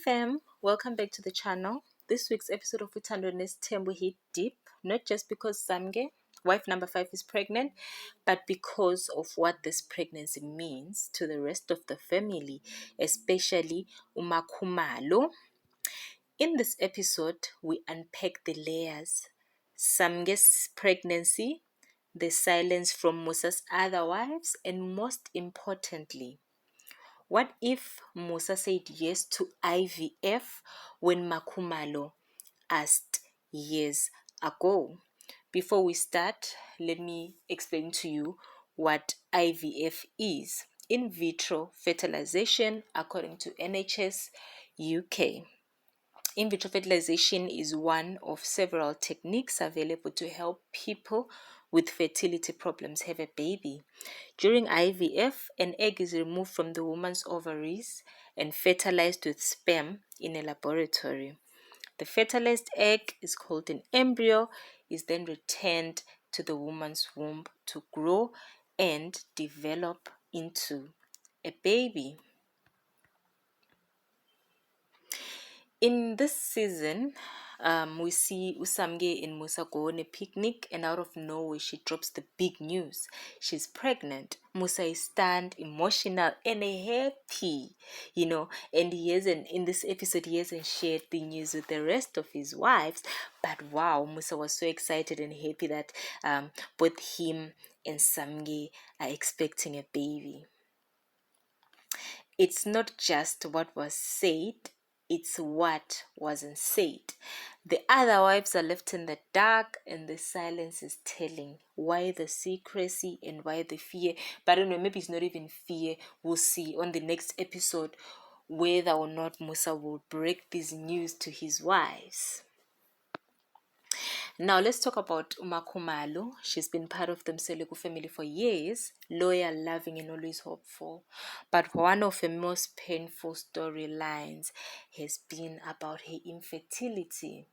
fam, welcome back to the channel. This week's episode of Uthandoness Tembu hit deep, not just because Samge, wife number 5, is pregnant, but because of what this pregnancy means to the rest of the family, especially uMakhumalo. In this episode, we unpack the layers: Samge's pregnancy, the silence from Musa's other wives, and most importantly, what if Musa said yes to IVF when Makhumalo asked years ago? Before we start, let me explain to you what IVF is: in vitro fertilization, according to NHS UK. In vitro fertilization is one of several techniques available to help people with fertility problems have a baby. During IVF, an egg is removed from the woman's ovaries and fertilized with sperm in a laboratory. The fertilized egg is called an embryo, is then returned to the woman's womb to grow and develop into a baby. In this season, we see Usamge and Musa go on a picnic, and out of nowhere she drops the big news. She's pregnant. Musa is stunned, emotional, and happy, and in this episode, he hasn't shared the news with the rest of his wives. But wow, Musa was so excited and happy that both him and Samge are expecting a baby. It's not just what was said, it's what wasn't said. The other wives are left in the dark, and the silence is telling. Why the secrecy and why the fear? But I don't know, maybe it's not even fear. We'll see on the next episode whether or not Musa will break this news to his wives. Now let's talk about uMakhumalo. She's been part of the Mseleku family for years, loyal, loving, and always hopeful. But one of her most painful storylines has been about her infertility.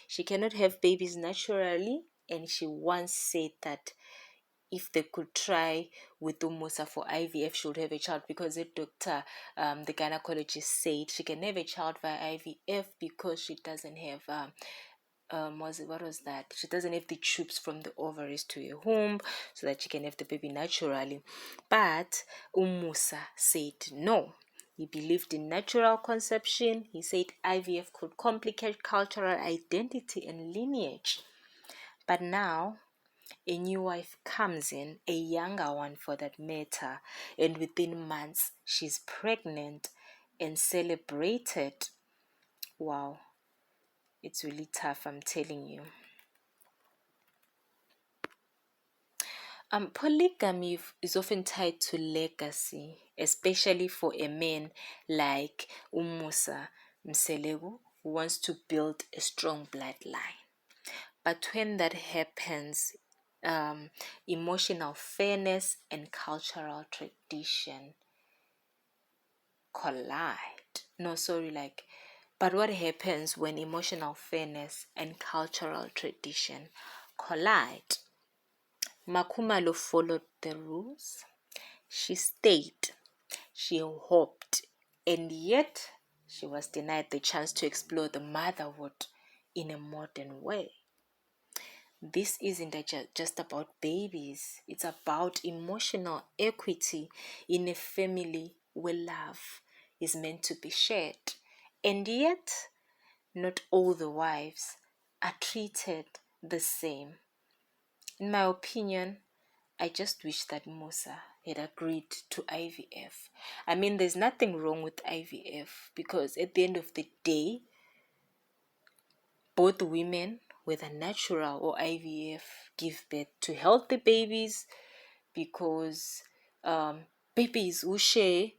She cannot have babies naturally, and she once said that if they could try with Musa for IVF, she would have a child, because the doctor, the gynecologist, said she can have a child via IVF because she doesn't have what was that? She doesn't have the tubes from the ovaries to her womb, so that she can have the baby naturally. But Musa said no. He believed in natural conception. He said IVF could complicate cultural identity and lineage. But now a new wife comes in, a younger one for that matter, and within months she's pregnant and celebrated. Wow. It's really tough, I'm telling you. Polygamy is often tied to legacy, especially for a man like Musa Mseleku, who wants to build a strong bloodline. But when that happens, emotional fairness and cultural tradition collide. But what happens when emotional fairness and cultural tradition collide? Makhumalo followed the rules. She stayed. She hoped. And yet, she was denied the chance to explore the motherhood in a modern way. This isn't just about babies. It's about emotional equity in a family where love is meant to be shared. And yet, not all the wives are treated the same. In my opinion, I just wish that Musa had agreed to IVF. I mean, there's nothing wrong with IVF, because at the end of the day, both women, whether natural or IVF, give birth to healthy babies, because babies who share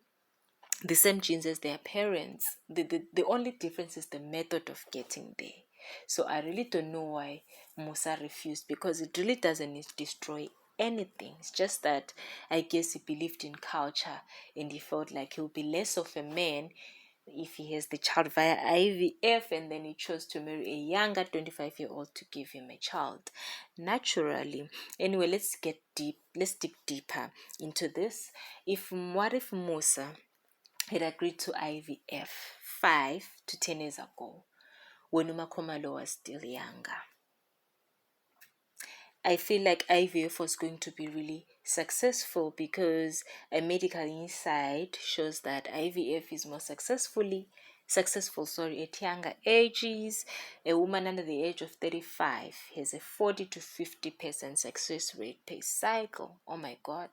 the same genes as their parents. The only difference is the method of getting there. So I really don't know why Musa refused, because it really doesn't destroy anything. It's just that I guess he believed in culture, and he felt like he'll be less of a man if he has the child via IVF, and then he chose to marry a younger 25-year-old to give him a child naturally. Anyway, let's dig deeper into this. What if Musa had agreed to IVF 5 to 10 years ago, when uMakhumalo was still younger. I feel like IVF was going to be really successful because a medical insight shows that IVF is more successful at younger ages. A woman under the age of 35 has a 40 to 50% success rate per cycle. Oh my God.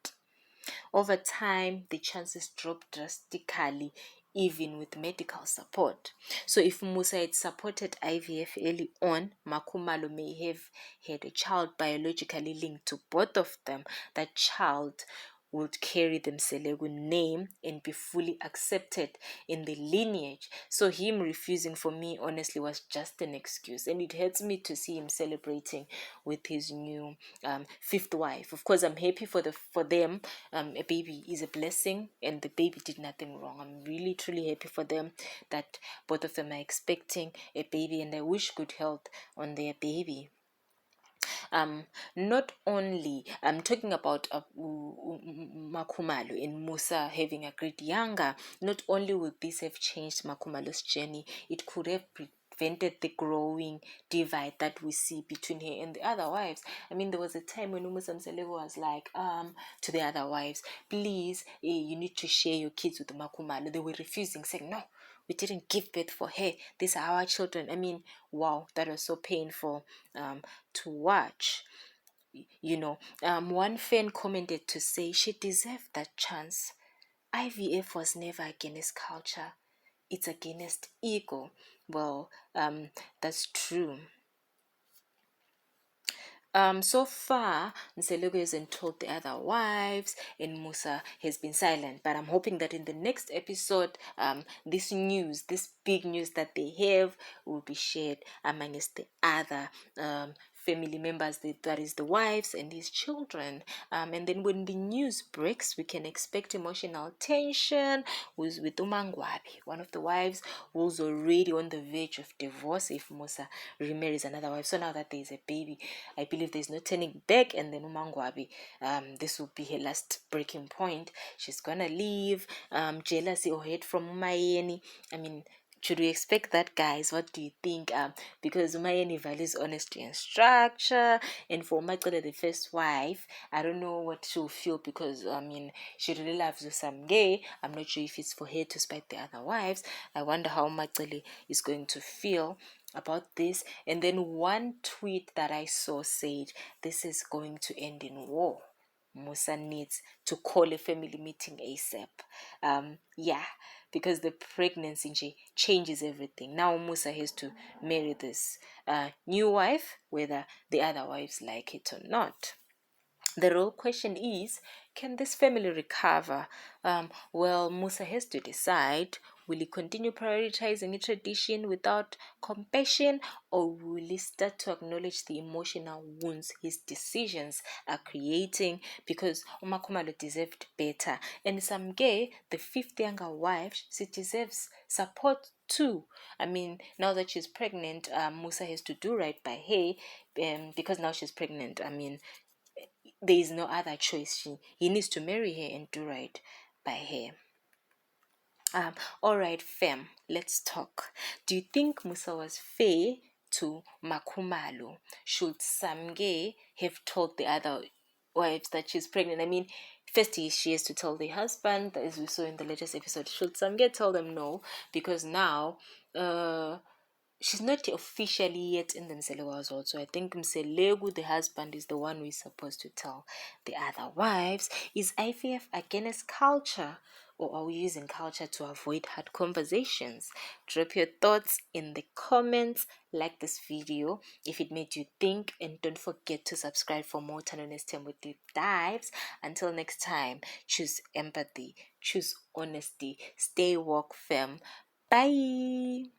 Over time, the chances drop drastically, even with medical support. So if Musa had supported IVF early on, Makhumalo may have had a child biologically linked to both of them. That child would carry the Mselegu name and be fully accepted in the lineage. So him refusing, for me, honestly, was just an excuse, and it hurts me to see him celebrating with his new fifth wife. Of course, I'm happy for them. A baby is a blessing, and the baby did nothing wrong. I'm really truly happy for them that both of them are expecting a baby, and I wish good health on their baby. Not only I'm talking about Makhumalo and Musa having agreed younger, not only would this have changed Makhumalo's journey, it could have prevented the growing divide that we see between her and the other wives. I mean, there was a time when Musa Mselego was like, to the other wives, please, you need to share your kids with Makhumalo. They were refusing, saying, no, we didn't give birth for her. These are our children. I mean, wow, that was so painful to watch. One fan commented to say she deserved that chance. IVF was never against culture, it's against ego. Well, that's true. So far, Nselego hasn't told the other wives, and Musa has been silent. But I'm hoping that in the next episode, this big news that they have, will be shared amongst the other family members, that is the wives and his children. And then when the news breaks, we can expect emotional tension with uMaNgwabi, one of the wives who's already on the verge of divorce if Musa remarries another wife. So now that there's a baby, I believe there's no turning back. And then uMaNgwabi, this will be her last breaking point. She's gonna leave. Jealousy or hate from Umayeni. I mean, should we expect that, guys? What do you think? Because Umayeni values honesty and structure, and for Macele, the first wife, I don't know what she'll feel, because I mean, she really loves Usamge. I'm not sure if it's for her to spite the other wives. I wonder how Macele is going to feel about this. And then one tweet that I saw said, this is going to end in war. Musa needs to call a family meeting ASAP. Yeah, because the pregnancy changes everything. Now Musa has to marry this new wife, whether the other wives like it or not. The real question is, can this family recover? Well, Musa has to decide. Will he continue prioritizing a tradition without compassion, or will he start to acknowledge the emotional wounds his decisions are creating? Because uMakhumalo deserved better. And Samge, the fifth younger wife, she deserves support too. I mean, now that she's pregnant, Musa has to do right by her, because now she's pregnant. I mean, there is no other choice. He needs to marry her and do right by her. All right, fam, let's talk. Do you think Musa was fair to Makhumalo? Should Samge have told the other wives that she's pregnant? I mean, first she has to tell the husband, as we saw in the latest episode. Should Samge tell them no? Because now, she's not officially yet in the Mselegu household. So I think Mselegu, the husband, is the one who is supposed to tell the other wives. Is IVF against culture, or are we using culture to avoid hard conversations? Drop your thoughts in the comments. Like this video if it made you think, and don't forget to subscribe for more Tanones Tembo deep dives. Until next time, choose empathy, choose honesty, stay woke, fam. Bye.